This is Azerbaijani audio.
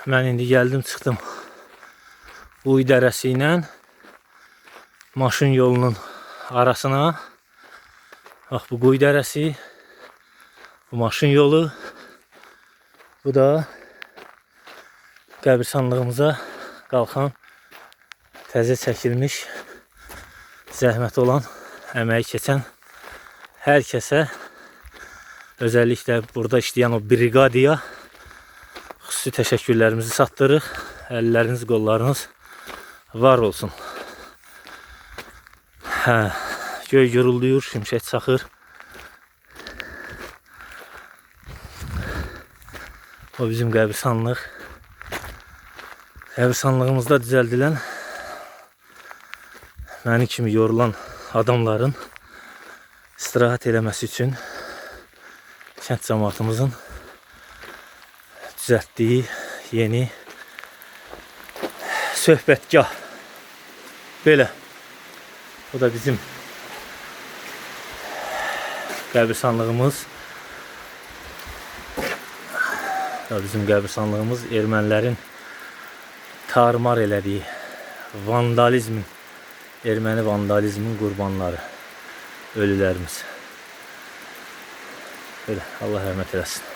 mən indi gəldim, çıxdım Uy dərəsi ilə maşın yolunun arasına. Bax, bu Uy dərəsi, bu maşın yolu, bu da qəbirstanlığımıza qalxan təzə çəkilmiş, zəhmət olan, əməyi keçən hər kəsə, özəlliklə burada işləyən o briqadiya xüsusi təşəkkürlərimizi çatdırırıq. Əlləriniz, qollarınız var olsun. Göy gurulduyur, şimşək çaxır. O bizim qəbirstanlıq. Qəbirstanlığımızda düzəldilən, mənim kimi yorulan adamların istirahat eləməsi üçün kənd cəmaatımızın düzəltdiyi yeni söhbətgah. Belə. Bu da bizim qəbirstanlığımız. Ermənilərin tarmar elədiyi vandalizmin, erməni vandalizmin qurbanları, ölülərimiz. Böyle, Allah rəhmət eləsin.